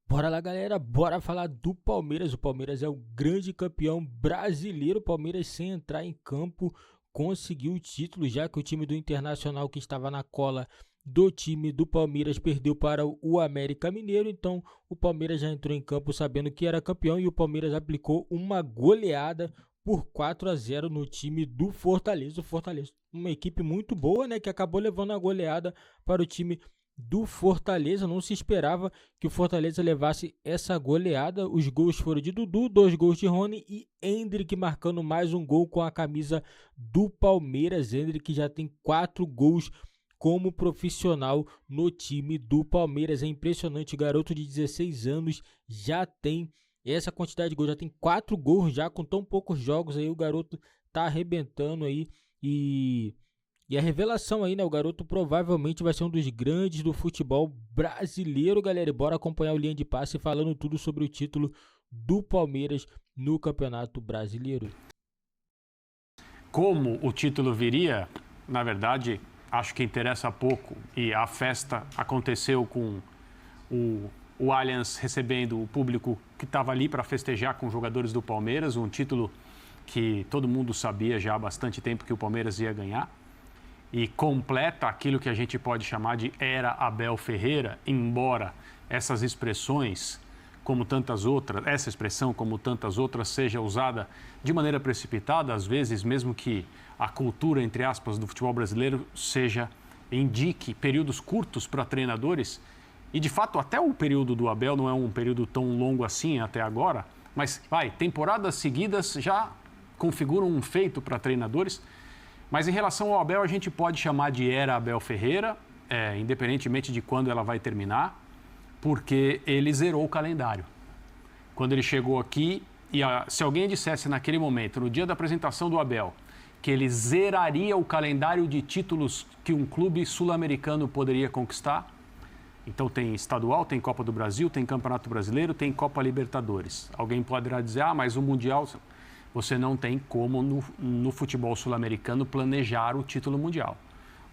Bora lá, galera, bora falar do Palmeiras. O Palmeiras é o grande campeão brasileiro. O Palmeiras, sem entrar em campo, conseguiu o título, já que o time do Internacional, que estava na cola do time do Palmeiras, perdeu para o América Mineiro. Então, o Palmeiras já entrou em campo sabendo que era campeão e o Palmeiras aplicou uma goleada por 4-0 no time do Fortaleza. O Fortaleza, uma equipe muito boa, né, que acabou levando a goleada para o time do Fortaleza. Não se esperava que o Fortaleza levasse essa goleada. Os gols foram de Dudu, 2 gols de Rony e Endrick marcando mais um gol com a camisa do Palmeiras. Endrick já tem 4 gols como profissional no time do Palmeiras. É impressionante, o garoto de 16 anos já tem essa quantidade de gols, já tem 4 gols já com tão poucos jogos aí. O garoto tá arrebentando aí e a revelação aí, né? O garoto provavelmente vai ser um dos grandes do futebol brasileiro, galera. E bora acompanhar o Linha de Passe falando tudo sobre o título do Palmeiras no Campeonato Brasileiro. Como o título viria, na verdade, acho que interessa pouco. E a festa aconteceu com o Allianz recebendo o público que estava ali para festejar com os jogadores do Palmeiras. Um título que todo mundo sabia já há bastante tempo que o Palmeiras ia ganhar. E completa aquilo que a gente pode chamar de era Abel Ferreira, embora essas expressões, como tantas outras, essa expressão, como tantas outras, seja usada de maneira precipitada, às vezes, mesmo que a cultura, entre aspas, do futebol brasileiro indique períodos curtos para treinadores, e de fato até o período do Abel não é um período tão longo assim até agora, mas temporadas seguidas já configuram um feito para treinadores. Mas em relação ao Abel, a gente pode chamar de era Abel Ferreira, independentemente de quando ela vai terminar, porque ele zerou o calendário. Quando ele chegou aqui, se alguém dissesse naquele momento, no dia da apresentação do Abel, que ele zeraria o calendário de títulos que um clube sul-americano poderia conquistar, então tem estadual, tem Copa do Brasil, tem Campeonato Brasileiro, tem Copa Libertadores. Alguém poderá dizer, mas o Mundial... Você não tem como, no futebol sul-americano, planejar o título mundial.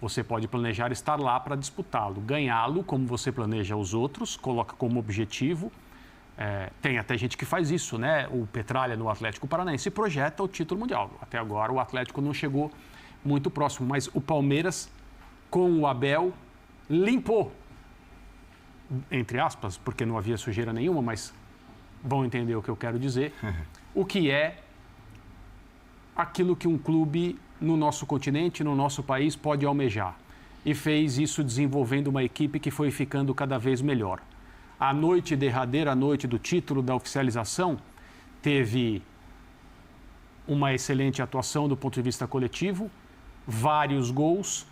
Você pode planejar estar lá para disputá-lo, ganhá-lo, como você planeja os outros, coloca como objetivo. Tem até gente que faz isso, né? O Petralha, no Atlético Paranaense, projeta o título mundial. Até agora, o Atlético não chegou muito próximo, mas o Palmeiras, com o Abel, limpou, entre aspas, porque não havia sujeira nenhuma, mas vão entender o que eu quero dizer, o que é aquilo que um clube no nosso continente, no nosso país, pode almejar. E fez isso desenvolvendo uma equipe que foi ficando cada vez melhor. A noite derradeira, a noite do título, da oficialização, teve uma excelente atuação do ponto de vista coletivo, vários gols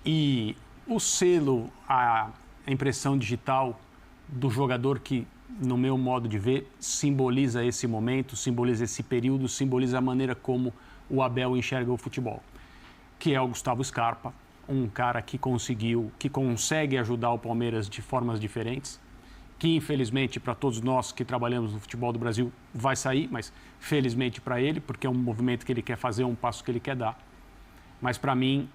e o selo, a impressão digital do jogador que, no meu modo de ver, simboliza esse momento, simboliza esse período, simboliza a maneira como o Abel enxerga o futebol, que é o Gustavo Scarpa, um cara que consegue ajudar o Palmeiras de formas diferentes, que infelizmente para todos nós que trabalhamos no futebol do Brasil vai sair, mas felizmente para ele, porque é um movimento que ele quer fazer, um passo que ele quer dar. Mas para mim,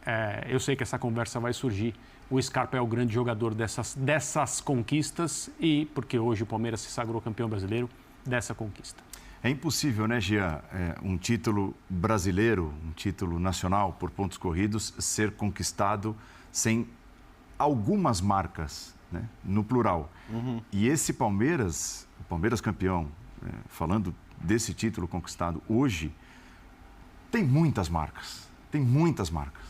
eu sei que essa conversa vai surgir. O Scarpa é o grande jogador dessas conquistas e porque hoje o Palmeiras se sagrou campeão brasileiro dessa conquista. É impossível, né, Gia, um título brasileiro, um título nacional por pontos corridos, ser conquistado sem algumas marcas, né, no plural. Uhum. E esse Palmeiras, o Palmeiras campeão, falando desse título conquistado hoje, tem muitas marcas. Tem muitas marcas.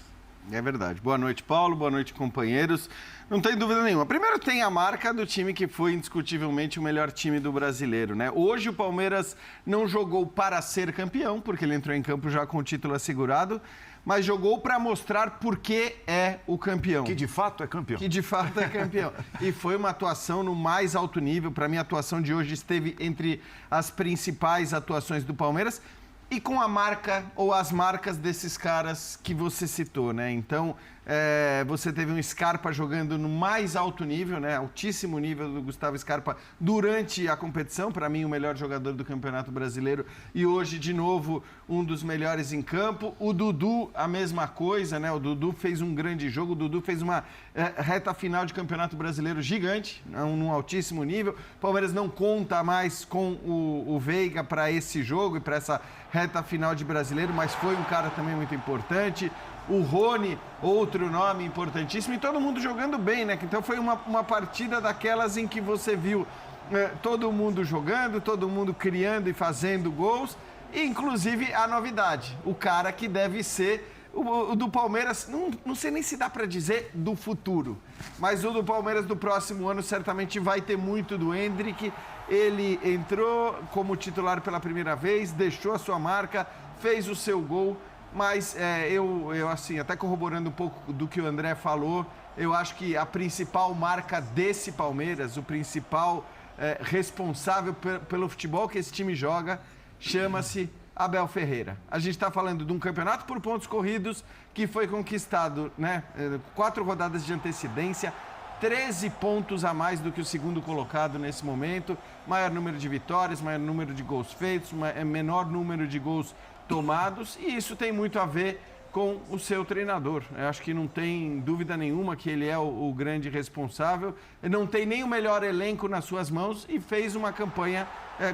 É verdade. Boa noite, Paulo. Boa noite, companheiros. Não tem dúvida nenhuma. Primeiro tem a marca do time que foi indiscutivelmente o melhor time do brasileiro, né? Hoje o Palmeiras não jogou para ser campeão, porque ele entrou em campo já com o título assegurado, mas jogou para mostrar por que é o campeão. Que de fato é campeão. Que de fato é campeão. E foi uma atuação no mais alto nível. Para mim, a atuação de hoje esteve entre as principais atuações do Palmeiras. E com a marca ou as marcas desses caras que você citou, né? Então, Você teve um Scarpa jogando no mais alto nível, né? Altíssimo nível do Gustavo Scarpa durante a competição. Para mim, o melhor jogador do Campeonato Brasileiro. E hoje, de novo, um dos melhores em campo. O Dudu, a mesma coisa, né? O Dudu fez um grande jogo. O Dudu fez uma reta final de Campeonato Brasileiro gigante, num altíssimo nível. O Palmeiras não conta mais com o Veiga para esse jogo e para essa reta final de Brasileiro, mas foi um cara também muito importante. O Rony, outro nome importantíssimo, e todo mundo jogando bem, né? Então foi uma partida daquelas em que você viu todo mundo jogando, todo mundo criando e fazendo gols, e inclusive a novidade, o cara que deve ser o do Palmeiras, não sei nem se dá para dizer do futuro, mas o do Palmeiras do próximo ano certamente vai ter muito do Endrick. Ele entrou como titular pela primeira vez, deixou a sua marca, fez o seu gol. Mas eu assim, até corroborando um pouco do que o André falou, eu acho que a principal marca desse Palmeiras, o principal responsável pelo futebol que esse time joga, chama-se Abel Ferreira. A gente está falando de um campeonato por pontos corridos que foi conquistado, né, 4 rodadas de antecedência, 13 pontos a mais do que o segundo colocado nesse momento, maior número de vitórias, maior número de gols feitos, menor número de gols tomados, e isso tem muito a ver com o seu treinador. Eu acho que não tem dúvida nenhuma que ele é o grande responsável. Ele não tem nem o melhor elenco nas suas mãos e fez uma campanha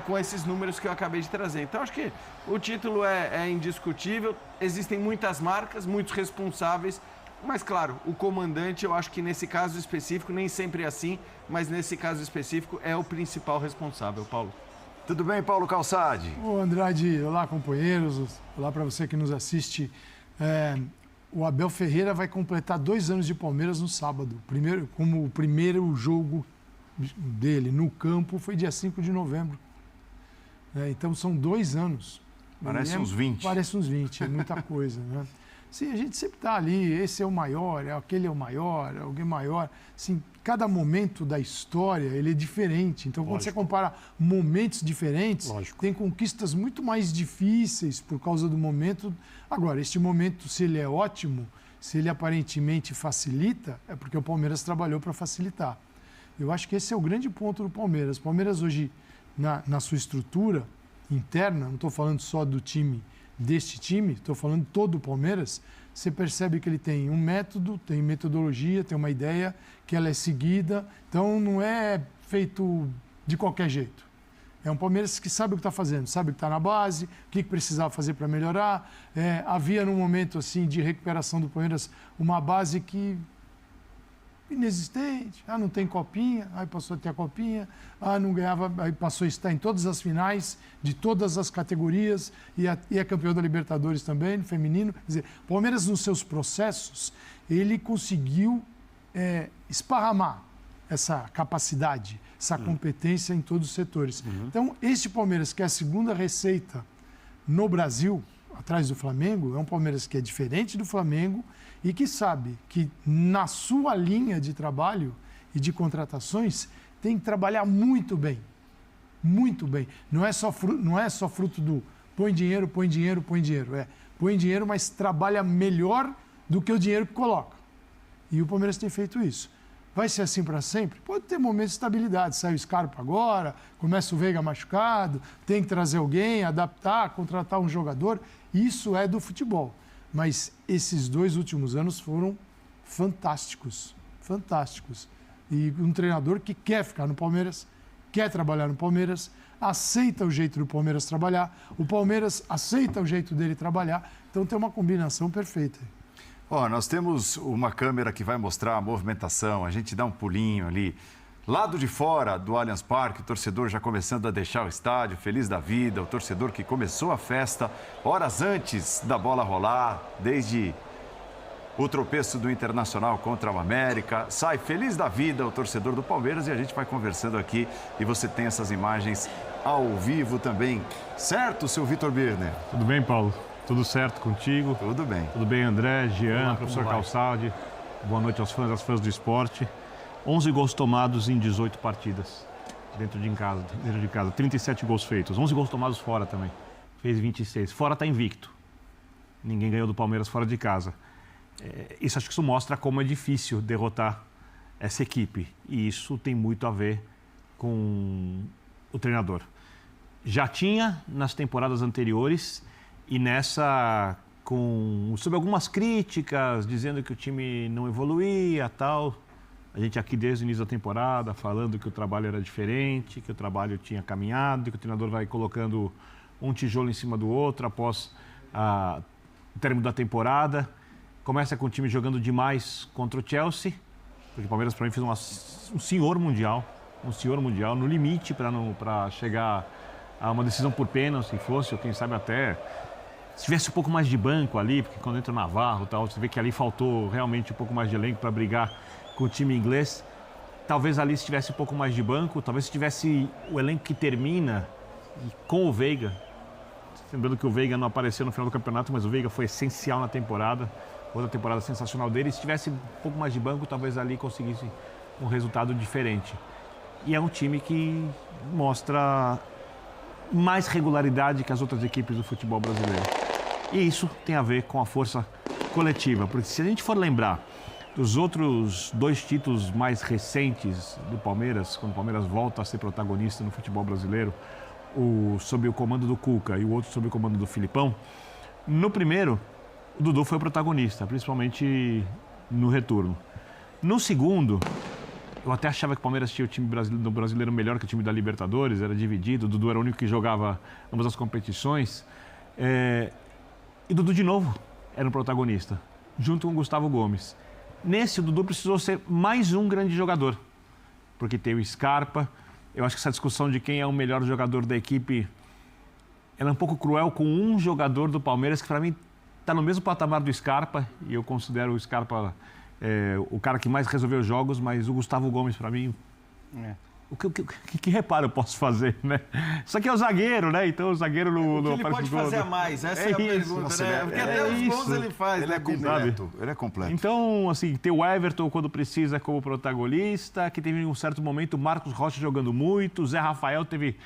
com esses números que eu acabei de trazer. Então, acho que o título é indiscutível. Existem muitas marcas, muitos responsáveis, mas, claro, o comandante, eu acho que nesse caso específico, nem sempre é assim, mas nesse caso específico é o principal responsável, Paulo. Tudo bem, Paulo Calçade? Ô, Andrade, olá, companheiros, olá para você que nos assiste. O Abel Ferreira vai completar 2 anos de Palmeiras no sábado. Como o primeiro jogo dele no campo foi dia 5 de novembro. Então são 2 anos. Parece uns 20. Parece uns 20, é muita coisa, né? Sim, a gente sempre está ali, esse é o maior, aquele é o maior, alguém maior. Assim, cada momento da história, ele é diferente. Então, quando você compara momentos diferentes, tem conquistas muito mais difíceis por causa do momento. Agora, este momento, se ele é ótimo, se ele aparentemente facilita, é porque o Palmeiras trabalhou para facilitar. Eu acho que esse é o grande ponto do Palmeiras. O Palmeiras hoje, na sua estrutura interna, não estou falando só do time, deste time, estou falando todo o Palmeiras, você percebe que ele tem um método, tem metodologia, tem uma ideia, que ela é seguida, então não é feito de qualquer jeito. É um Palmeiras que sabe o que está fazendo, sabe o que está na base, o que precisava fazer para melhorar. Havia num momento assim de recuperação do Palmeiras uma base que inexistente, não tem copinha, aí passou a ter a copinha, não ganhava, aí passou a estar em todas as finais de todas as categorias e é campeão da Libertadores também, no feminino. Quer dizer, o Palmeiras nos seus processos, ele conseguiu esparramar essa capacidade, essa competência em todos os setores. Então, este Palmeiras, que é a segunda receita no Brasil, atrás do Flamengo, é um Palmeiras que é diferente do Flamengo e que sabe que na sua linha de trabalho e de contratações tem que trabalhar muito bem. Muito bem. Não é só fruto do põe dinheiro, põe dinheiro, põe dinheiro. Põe dinheiro, mas trabalha melhor do que o dinheiro que coloca. E o Palmeiras tem feito isso. Vai ser assim para sempre? Pode ter momentos de estabilidade. Sai o Scarpa agora, começa o Veiga machucado, tem que trazer alguém, adaptar, contratar um jogador. Isso é do futebol. Mas esses 2 últimos anos foram fantásticos. Fantásticos. E um treinador que quer ficar no Palmeiras, quer trabalhar no Palmeiras, aceita o jeito do Palmeiras trabalhar, o Palmeiras aceita o jeito dele trabalhar. Então tem uma combinação perfeita. Nós temos uma câmera que vai mostrar a movimentação, a gente dá um pulinho ali. Lado de fora do Allianz Parque, o torcedor já começando a deixar o estádio, feliz da vida, o torcedor que começou a festa horas antes da bola rolar, desde o tropeço do Internacional contra o América. Sai feliz da vida o torcedor do Palmeiras e a gente vai conversando aqui e você tem essas imagens ao vivo também. Certo, seu Vitor Birner? Tudo bem, Paulo? Tudo certo contigo? Tudo bem. Tudo bem, André, Jean, professor Calçade. Boa noite aos fãs, às fãs do esporte. 11 gols tomados em 18 partidas dentro de casa. 37 gols feitos. 11 gols tomados fora também. Fez 26. Fora está invicto. Ninguém ganhou do Palmeiras fora de casa. Isso acho que isso mostra como é difícil derrotar essa equipe. E isso tem muito a ver com o treinador. Já tinha nas temporadas anteriores e nessa sob algumas críticas, dizendo que o time não evoluía, tal. A gente aqui desde o início da temporada falando que o trabalho era diferente, que o trabalho tinha caminhado, que o treinador vai colocando um tijolo em cima do outro após o término da temporada. Começa com o time jogando demais contra o Chelsea, porque o Palmeiras para mim fez um senhor mundial, no limite para chegar a uma decisão por pênalti, se fosse, ou quem sabe até se tivesse um pouco mais de banco ali, porque quando entra o Navarro, tal, você vê que ali faltou realmente um pouco mais de elenco para brigar com o time inglês. Talvez ali se tivesse um pouco mais de banco, talvez se tivesse o elenco que termina com o Veiga. Lembrando que o Veiga não apareceu no final do campeonato, mas o Veiga foi essencial na temporada. Outra temporada sensacional dele. Se tivesse um pouco mais de banco, talvez ali conseguisse um resultado diferente. E é um time que mostra mais regularidade que as outras equipes do futebol brasileiro. E isso tem a ver com a força coletiva, porque se a gente for lembrar dos outros 2 títulos mais recentes do Palmeiras, quando o Palmeiras volta a ser protagonista no futebol brasileiro, sob o comando do Cuca e o outro sob o comando do Filipão, no primeiro, o Dudu foi o protagonista, principalmente no retorno. No segundo, eu até achava que o Palmeiras tinha o time brasileiro melhor que o time da Libertadores, era dividido, o Dudu era o único que jogava ambas as competições. E o Dudu, de novo, era o protagonista, junto com o Gustavo Gomes. Nesse, o Dudu precisou ser mais um grande jogador, porque tem o Scarpa. Eu acho que essa discussão de quem é o melhor jogador da equipe, ela é um pouco cruel com um jogador do Palmeiras que, para mim, está no mesmo patamar do Scarpa, e eu considero o Scarpa o cara que mais resolveu jogos, mas o Gustavo Gomes, para mim... Que reparo eu posso fazer, né? Isso aqui é o zagueiro, né? Então o zagueiro não ele pode fazer a mais, essa é a pergunta, né? Porque até os gols ele faz, ele é completo, ele é completo. Então, assim, ter o Everton quando precisa como protagonista, que teve um certo momento o Marcos Rocha jogando muito, o Zé Rafael teve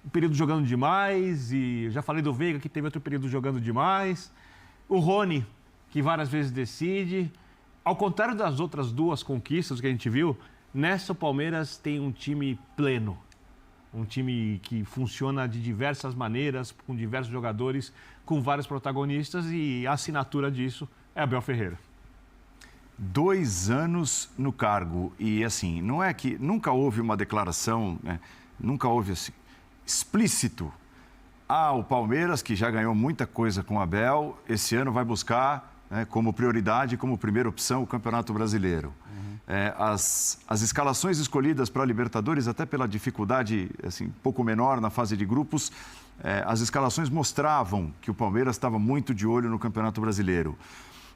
um período jogando demais, e já falei do Veiga que teve outro período jogando demais, o Rony, que várias vezes decide. Ao contrário das outras 2 conquistas que a gente viu, nessa o Palmeiras tem um time pleno, um time que funciona de diversas maneiras, com diversos jogadores, com vários protagonistas, e a assinatura disso é Abel Ferreira. 2 anos no cargo e assim, não é que nunca houve uma declaração, né? Nunca houve assim, explícito. O Palmeiras, que já ganhou muita coisa com o Abel, esse ano vai buscar, né, como prioridade, como primeira opção, o Campeonato Brasileiro. As escalações escolhidas para a Libertadores, até pela dificuldade assim, um pouco menor na fase de grupos, as escalações mostravam que o Palmeiras estava muito de olho no Campeonato Brasileiro.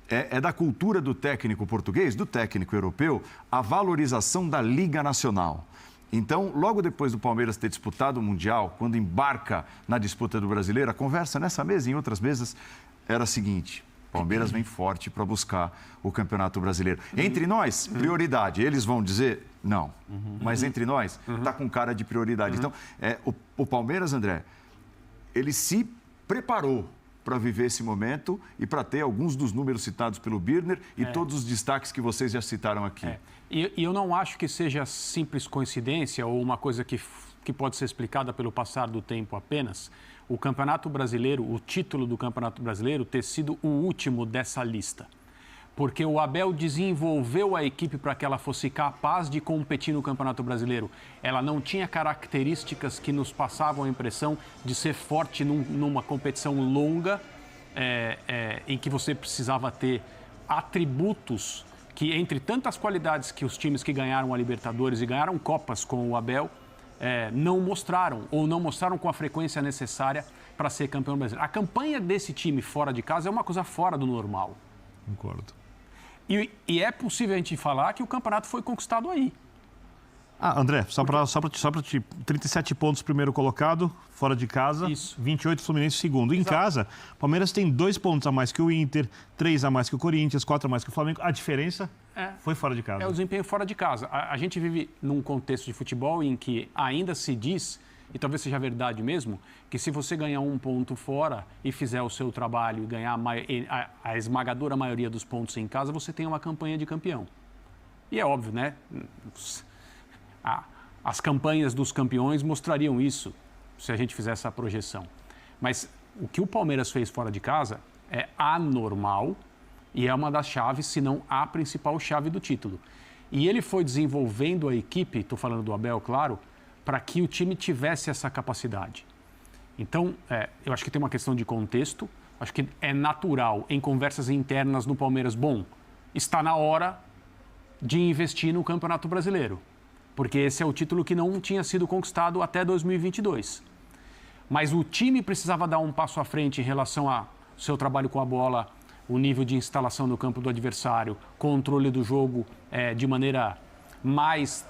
É da cultura do técnico português, do técnico europeu, a valorização da Liga Nacional. Então, logo depois do Palmeiras ter disputado o Mundial, quando embarca na disputa do Brasileiro, a conversa nessa mesa e em outras mesas era a seguinte: Palmeiras vem forte para buscar o Campeonato Brasileiro. Entre nós, prioridade. Eles vão dizer não. Mas entre nós, está com cara de prioridade. Então, o Palmeiras, André, ele se preparou para viver esse momento e para ter alguns dos números citados pelo Birner e todos os destaques que vocês já citaram aqui. E eu não acho que seja simples coincidência ou uma coisa que pode ser explicada pelo passar do tempo apenas, o Campeonato Brasileiro, o título do Campeonato Brasileiro ter sido o último dessa lista. Porque o Abel desenvolveu a equipe para que ela fosse capaz de competir no Campeonato Brasileiro. Ela não tinha características que nos passavam a impressão de ser forte numa competição longa, em que você precisava ter atributos que, entre tantas qualidades que os times que ganharam a Libertadores e ganharam Copas com o Abel, não mostraram, ou não mostraram com a frequência necessária para ser campeão brasileiro. A campanha desse time fora de casa é uma coisa fora do normal. Concordo. E é possível a gente falar que o campeonato foi conquistado aí. André, só para te 37 pontos primeiro colocado, fora de casa, Isso. 28 Fluminense segundo. Em casa, o Palmeiras tem 2 pontos a mais que o Inter, 3 a mais que o Corinthians, 4 a mais que o Flamengo. A diferença foi fora de casa. É o desempenho fora de casa. A gente vive num contexto de futebol em que ainda se diz E talvez seja verdade mesmo que se você ganhar um ponto fora e fizer o seu trabalho e ganhar a esmagadora maioria dos pontos em casa, você tem uma campanha de campeão. E é óbvio, né? As campanhas dos campeões mostrariam isso, se a gente fizer essa projeção. Mas o que o Palmeiras fez fora de casa é anormal e é uma das chaves, se não a principal chave do título. E ele foi desenvolvendo a equipe, estou falando do Abel, claro, para que o time tivesse essa capacidade. Então, eu acho que tem uma questão de contexto, acho que é natural em conversas internas no Palmeiras, bom, está na hora de investir no Campeonato Brasileiro, porque esse é o título que não tinha sido conquistado até 2022. Mas o time precisava dar um passo à frente em relação ao seu trabalho com a bola, o nível de instalação no campo do adversário, controle do jogo de maneira mais...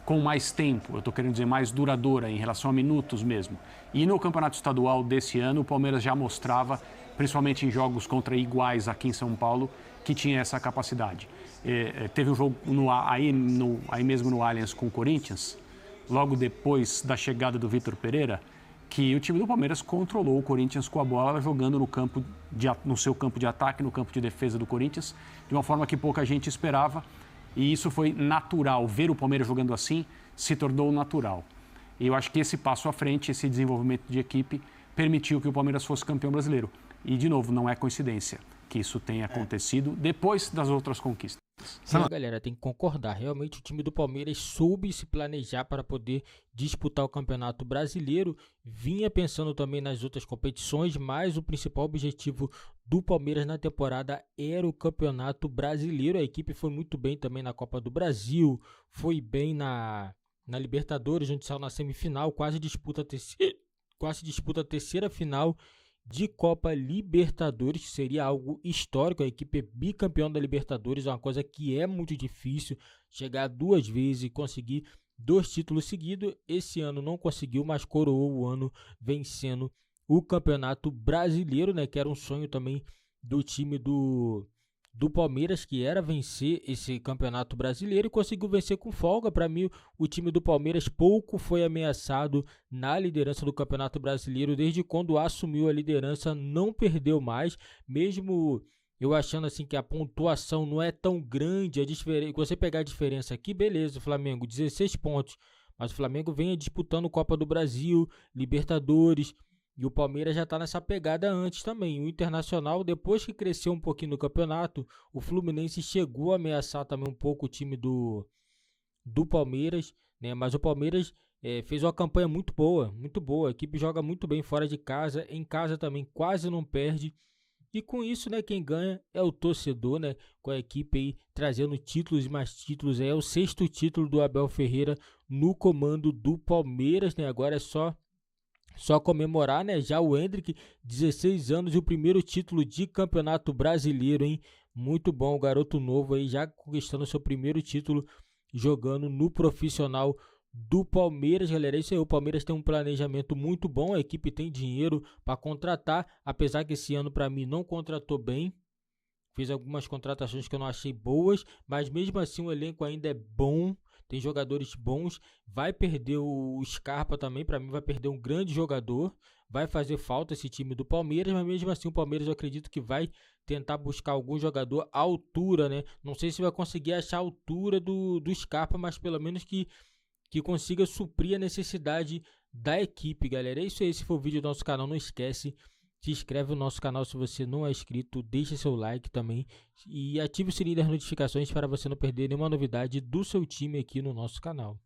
com mais tempo, eu estou querendo dizer mais duradoura em relação a minutos mesmo. E no Campeonato Estadual desse ano, o Palmeiras já mostrava, principalmente em jogos contra iguais aqui em São Paulo, que tinha essa capacidade. Teve um jogo aí mesmo no Allianz com o Corinthians, logo depois da chegada do Vitor Pereira, que o time do Palmeiras controlou o Corinthians com a bola, jogando no seu campo de ataque, no campo de defesa do Corinthians, de uma forma que pouca gente esperava. E isso foi natural. Ver o Palmeiras jogando assim se tornou natural. E eu acho que esse passo à frente, esse desenvolvimento de equipe, permitiu que o Palmeiras fosse campeão brasileiro. E, de novo, não é coincidência que isso tenha acontecido depois das outras conquistas. Sim, galera, tem que concordar. Realmente o time do Palmeiras soube se planejar para poder disputar o Campeonato Brasileiro. Vinha pensando também nas outras competições, mas o principal objetivo do Palmeiras na temporada era o Campeonato Brasileiro. A equipe foi muito bem também na Copa do Brasil, foi bem na Libertadores, onde saiu na semifinal, quase disputa a terceira final de Copa Libertadores, que seria algo histórico. A equipe é bicampeã da Libertadores, é uma coisa que é muito difícil, chegar 2 vezes e conseguir 2 títulos seguidos. Esse ano não conseguiu, mas coroou o ano vencendo o Campeonato Brasileiro, né, que era um sonho também do time do Palmeiras, que era vencer esse Campeonato Brasileiro, e conseguiu vencer com folga. Para mim, o time do Palmeiras pouco foi ameaçado na liderança do Campeonato Brasileiro. Desde quando assumiu a liderança, não perdeu mais, mesmo eu achando assim que a pontuação não é tão grande. Você pegar a diferença aqui, beleza, o Flamengo 16 pontos, mas o Flamengo vem disputando Copa do Brasil, Libertadores, e o Palmeiras já está nessa pegada antes também. O Internacional, depois que cresceu um pouquinho no campeonato, o Fluminense chegou a ameaçar também um pouco o time do Palmeiras, né? Mas o Palmeiras fez uma campanha muito boa, muito boa. A equipe joga muito bem fora de casa, em casa também quase não perde. E com isso, né, quem ganha é o torcedor, né? Com a equipe aí trazendo títulos e mais títulos. É o 6º título do Abel Ferreira no comando do Palmeiras, né? Agora é só comemorar, né? Já o Endrick, 16 anos e o primeiro título de Campeonato Brasileiro, hein? Muito bom, o garoto novo aí já conquistando seu primeiro título jogando no profissional do Palmeiras, galera. Isso aí, o Palmeiras tem um planejamento muito bom, a equipe tem dinheiro para contratar, apesar que esse ano para mim não contratou bem. Fez algumas contratações que eu não achei boas, mas mesmo assim o elenco ainda é bom. Tem jogadores bons, vai perder o Scarpa também, para mim vai perder um grande jogador, vai fazer falta esse time do Palmeiras, mas mesmo assim o Palmeiras eu acredito que vai tentar buscar algum jogador à altura, né? Não sei se vai conseguir achar a altura do Scarpa, mas pelo menos que consiga suprir a necessidade da equipe, galera. É isso aí, esse foi o vídeo do nosso canal, não esquece, se inscreve no nosso canal se você não é inscrito, deixa seu like também e ative o sininho das notificações para você não perder nenhuma novidade do seu time aqui no nosso canal.